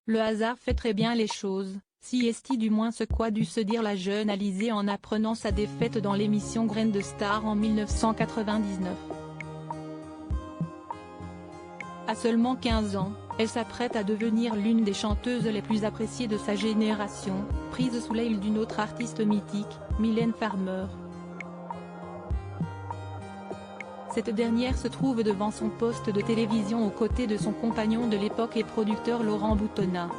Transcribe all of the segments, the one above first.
Le hasard fait très bien les choses, si est-il du moins ce qu'a dû se dire la jeune Alizée en apprenant sa défaite dans l'émission Graines de Star en 1999. À seulement 15 ans, elle s'apprête à devenir l'une des chanteuses les plus appréciées de sa génération, prise sous l'aile d'une autre artiste mythique, Mylène Farmer. Cette dernière se trouve devant son poste de télévision aux côtés de son compagnon de l'époque et producteur Laurent Boutonnat.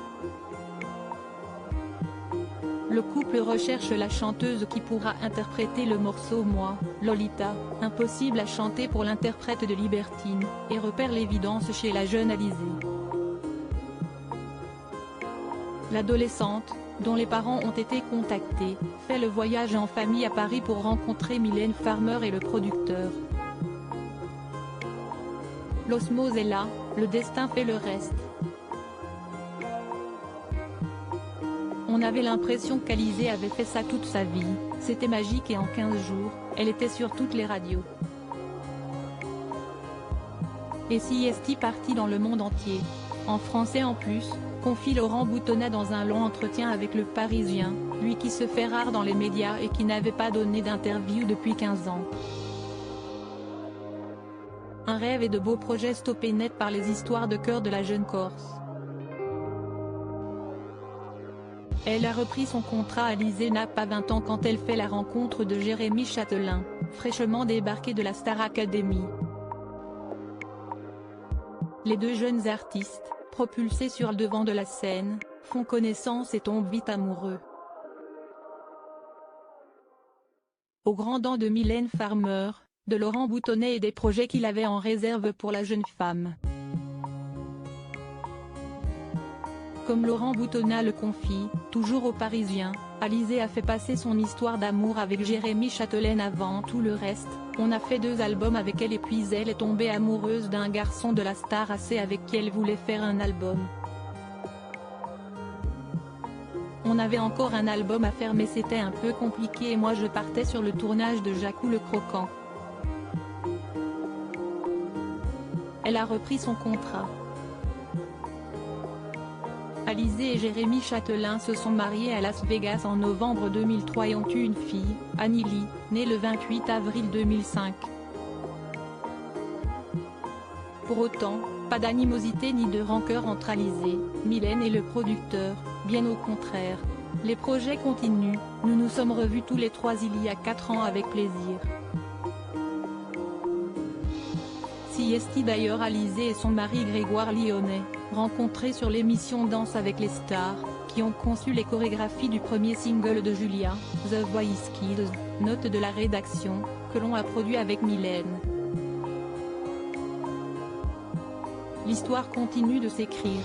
Le couple recherche la chanteuse qui pourra interpréter le morceau Moi, Lolita, impossible à chanter pour l'interprète de Libertine, et repère l'évidence chez la jeune Alizée. L'adolescente, dont les parents ont été contactés, fait le voyage en famille à Paris pour rencontrer Mylène Farmer et le producteur. L'osmose est là, le destin fait le reste. On avait l'impression qu'Alizée avait fait ça toute sa vie, c'était magique et en 15 jours, elle était sur toutes les radios. Et si est partie dans le monde entier, en français en plus, confie Laurent Boutonnat dans un long entretien avec Le Parisien, lui qui se fait rare dans les médias et qui n'avait pas donné d'interview depuis 15 ans. Un rêve et de beaux projets stoppés net par les histoires de cœur de la jeune Corse. Elle a repris son contrat. Alizée n'a pas 20 ans quand elle fait la rencontre de Jérémy Chatelain, fraîchement débarqué de la Star Academy. Les deux jeunes artistes, propulsés sur le devant de la scène, font connaissance et tombent vite amoureux. Aux grands dents de Mylène Farmer, de Laurent Boutonnat et des projets qu'il avait en réserve pour la jeune femme. Comme Laurent Boutonnat le confie, toujours au Parisien, Alizée a fait passer son histoire d'amour avec Jérémy Chatelain avant tout le reste. On a fait 2 albums avec elle et puis elle est tombée amoureuse d'un garçon de la Star AC avec qui elle voulait faire un album. On avait encore un album à faire mais c'était un peu compliqué et moi je partais sur le tournage de Jacou le Croquant. Elle a repris son contrat. Alizée et Jérémy Chatelain se sont mariés à Las Vegas en novembre 2003 et ont eu une fille, Anneli, née le 28 avril 2005. Pour autant, pas d'animosité ni de rancœur entre Alizée, Mylène et le producteur, bien au contraire. Les projets continuent, nous nous sommes revus tous les 3 il y a 4 ans avec plaisir. Si est d'ailleurs Alizée et son mari Grégoire Lyonnais, rencontrés sur l'émission Danse avec les stars, qui ont conçu les chorégraphies du premier single de Julia, The Voice Kids, note de la rédaction, que l'on a produit avec Mylène. L'histoire continue de s'écrire.